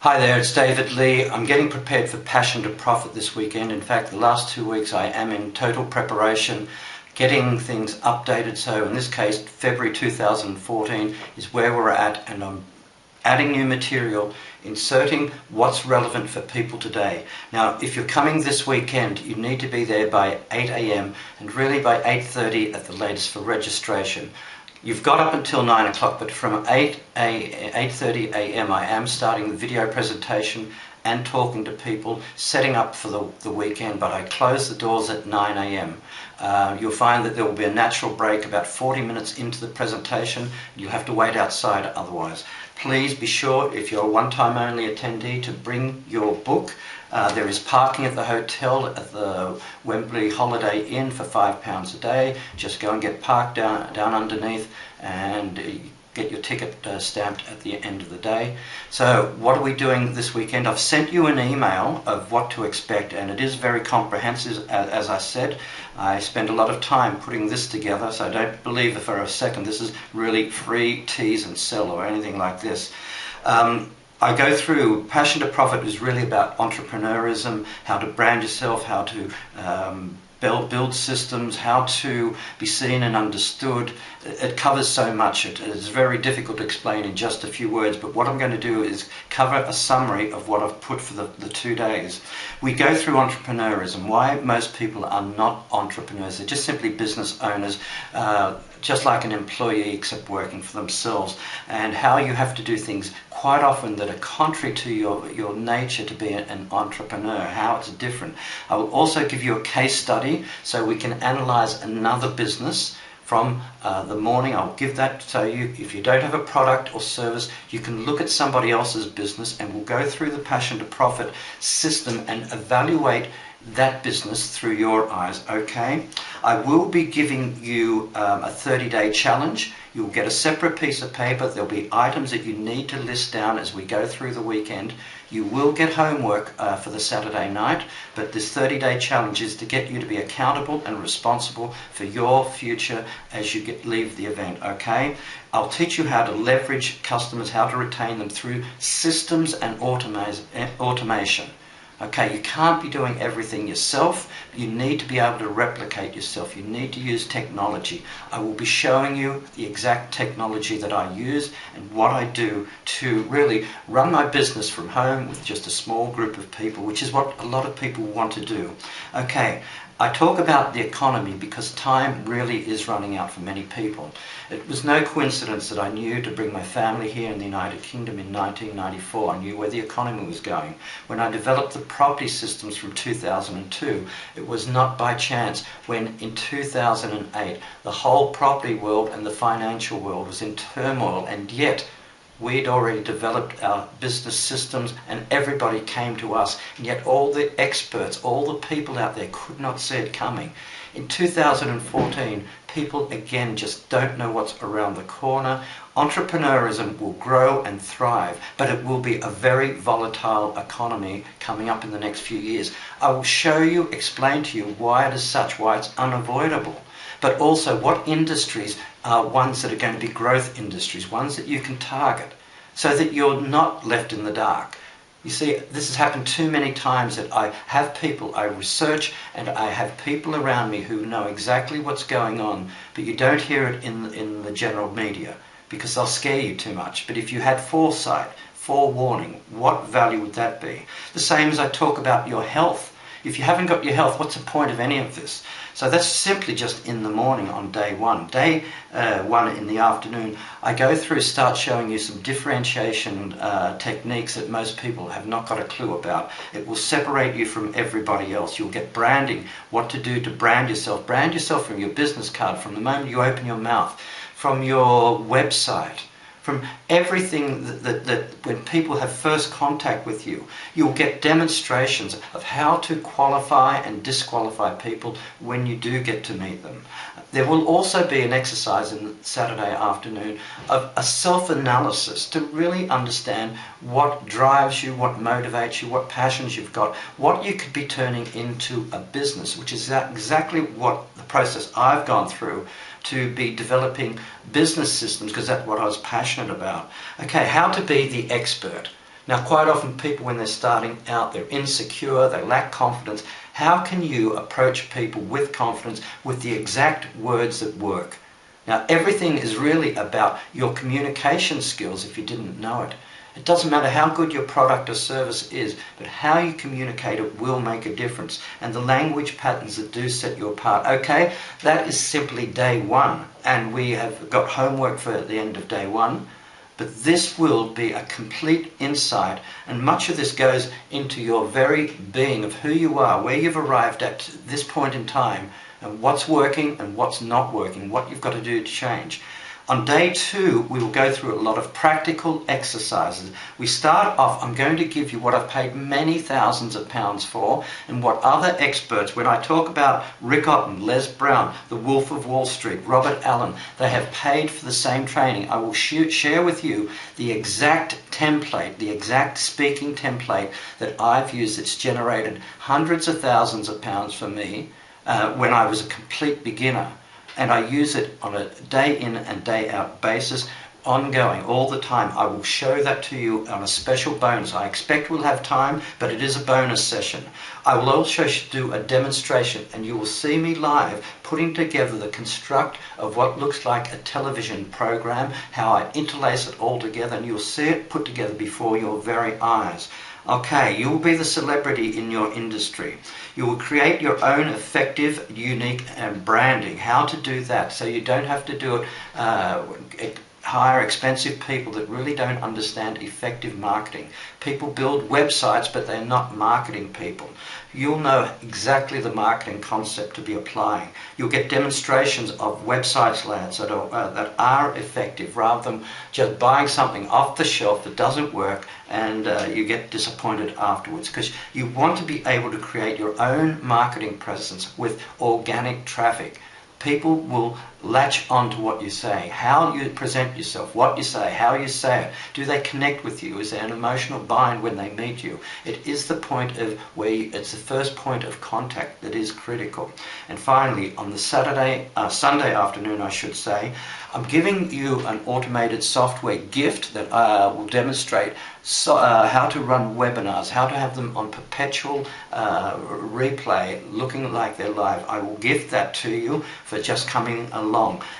Hi there, it's David Lee. I'm getting prepared for Passion2Profit this weekend. In fact, the last 2 weeks I am in total preparation, getting things updated. So in this case, February 2014 is where we're at, and I'm adding new material, inserting what's relevant for people today. Now, if you're coming this weekend, you need to be there by 8 a.m. and really by 8:30 at the latest for registration. You've got up until 9 o'clock, but from 8:30 a.m. I am starting the video presentation and talking to people, setting up for the weekend, but I close the doors at 9 a.m. You'll find that there will be a natural break about 40 minutes into the presentation. You'll have to wait outside otherwise. Please be sure, if you're a one-time only attendee, to bring your book. There is parking at the hotel at the Wembley Holiday Inn for £5 a day. Just go and get parked down underneath and get your ticket stamped at the end of the day. So what are we doing this weekend? I've sent you an email of what to expect, and it is very comprehensive. As I said, I spend a lot of time putting this together, so don't believe it for a second this is really free tease and sell or anything like this. I go through, Passion2Profit is really about entrepreneurism, how to brand yourself, how to build systems, how to be seen and understood. It covers so much. It is very difficult to explain in just a few words, but what I'm going to do is cover a summary of what I've put for the 2 days. We go through entrepreneurism, why most people are not entrepreneurs. They're just simply business owners, just like an employee except working for themselves, and how you have to do things quite often that are contrary to your nature to be an entrepreneur, how it's different. I will also give you a case study so we can analyze another business from the morning. I'll give that so if you don't have a product or service, you can look at somebody else's business, and we'll go through the Passion2Profit system and evaluate that business through your eyes, okay? I will be giving you a 30-day challenge. You'll get a separate piece of paper. There'll be items that you need to list down as we go through the weekend. You will get homework for the Saturday night, but this 30-day challenge is to get you to be accountable and responsible for your future as you leave the event, okay? I'll teach you how to leverage customers, how to retain them through systems and automation. Okay, you can't be doing everything yourself. You need to be able to replicate yourself. You need to use technology. I will be showing you the exact technology that I use and what I do to really run my business from home with just a small group of people, which is what a lot of people want to do. Okay, I talk about the economy because time really is running out for many people. It was no coincidence that I knew to bring my family here in the United Kingdom in 1994. I knew where the economy was going. When I developed the property systems from 2002, it was not by chance when in 2008 the whole property world and the financial world was in turmoil, and yet we'd already developed our business systems and everybody came to us, and yet all the experts, all the people out there could not see it coming. In 2014, people again just don't know what's around the corner. Entrepreneurism will grow and thrive, but it will be a very volatile economy coming up in the next few years. I will show you, explain to you why it is such, why it's unavoidable, but also what industries are ones that are going to be growth industries, ones that you can target, so that you're not left in the dark. You see, this has happened too many times that I have people, I research, and I have people around me who know exactly what's going on, but you don't hear it in the general media because they'll scare you too much. But if you had foresight, forewarning, what value would that be? The same as I talk about your health. If you haven't got your health, what's the point of any of this? So that's simply just in the morning on day one. Day one in the afternoon, I go through, start showing you some differentiation techniques that most people have not got a clue about. It will separate you from everybody else. You'll get branding, what to do to brand yourself. Brand yourself from your business card, from the moment you open your mouth, from your website, from everything that when people have first contact with you, you'll get demonstrations of how to qualify and disqualify people when you do get to meet them. There will also be an exercise in Saturday afternoon of a self-analysis to really understand what drives you, what motivates you, what passions you've got, what you could be turning into a business, which is exactly what the process I've gone through to be developing business systems, because that's what I was passionate about. Okay, how to be the expert. Now, quite often people, when they're starting out, they're insecure, they lack confidence. How can you approach people with confidence with the exact words that work? Now, everything is really about your communication skills if you didn't know it. It doesn't matter how good your product or service is, but how you communicate it will make a difference. And the language patterns that do set you apart. Okay, that is simply day one. And we have got homework for the end of day one. But this will be a complete insight, and much of this goes into your very being of who you are, where you've arrived at this point in time, and what's working and what's not working, what you've got to do to change. On day two, we will go through a lot of practical exercises. We start off, I'm going to give you what I've paid many thousands of pounds for, and what other experts, when I talk about Rick Otten, Les Brown, the Wolf of Wall Street, Robert Allen, they have paid for the same training. I will share with you the exact template, the exact speaking template that I've used that's generated hundreds of thousands of pounds for me when I was a complete beginner. And I use it on a day in and day out basis, ongoing, all the time. I will show that to you on a special bonus. I expect we'll have time, but it is a bonus session. I will also do a demonstration, and you will see me live putting together the construct of what looks like a television program, how I interlace it all together, and you'll see it put together before your very eyes. Okay, you will be the celebrity in your industry. You will create your own effective, unique branding. How to do that so you don't have to do it, hire expensive people that really don't understand effective marketing. People build websites, but they're not marketing people. You'll know exactly the marketing concept to be applying. You'll get demonstrations of websites layouts that are effective, rather than just buying something off the shelf that doesn't work and you get disappointed afterwards, because you want to be able to create your own marketing presence with organic traffic. People will latch on to what you say, how you present yourself, what you say, how you say it. Do they connect with you? Is there an emotional bind when they meet you? It is the point of it's the first point of contact that is critical. And finally, on the Sunday afternoon, I should say, I'm giving you an automated software gift that will demonstrate how to run webinars, how to have them on perpetual replay, looking like they're live. I will gift that to you for just coming along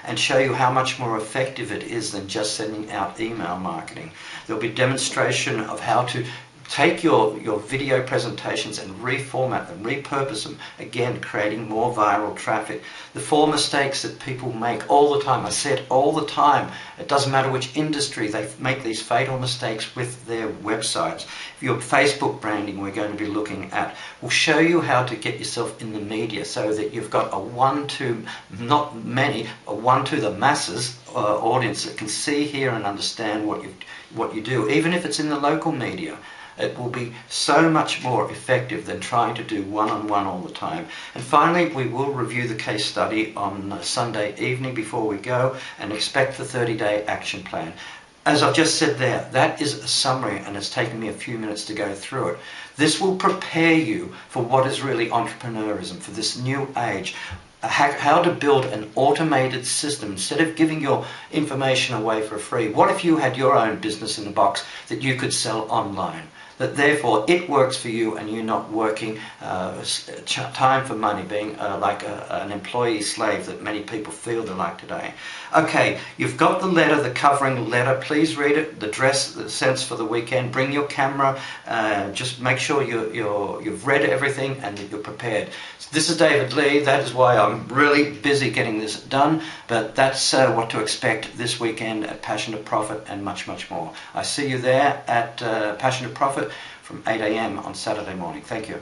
and show you how much more effective it is than just sending out email marketing. There'll be a demonstration of how to take your video presentations and reformat them, repurpose them, again creating more viral traffic. The 4 mistakes that people make all the time, I say it all the time, it doesn't matter which industry, they make these fatal mistakes with their websites. Your Facebook branding we're going to be looking at will show you how to get yourself in the media so that you've got a one to, not many, a one to the masses audience that can see, hear and understand what you do, even if it's in the local media. It will be so much more effective than trying to do one-on-one all the time. And finally, we will review the case study on Sunday evening before we go, and expect the 30-day action plan. As I've just said there, that is a summary, and it's taken me a few minutes to go through it. This will prepare you for what is really entrepreneurism, for this new age. How to build an automated system instead of giving your information away for free. What if you had your own business in a box that you could sell online? That therefore it works for you and you're not working time for money, being like an employee slave that many people feel they're like today. Okay, you've got the letter, the covering letter. Please read it. The dress, the sense for the weekend. Bring your camera. Just make sure you've read everything and that you're prepared. This is David Lee. That is why I'm really busy getting this done. But that's what to expect this weekend at Passion2Profit and much, much more. I see you there at Passion2Profit from 8 a.m. on Saturday morning. Thank you.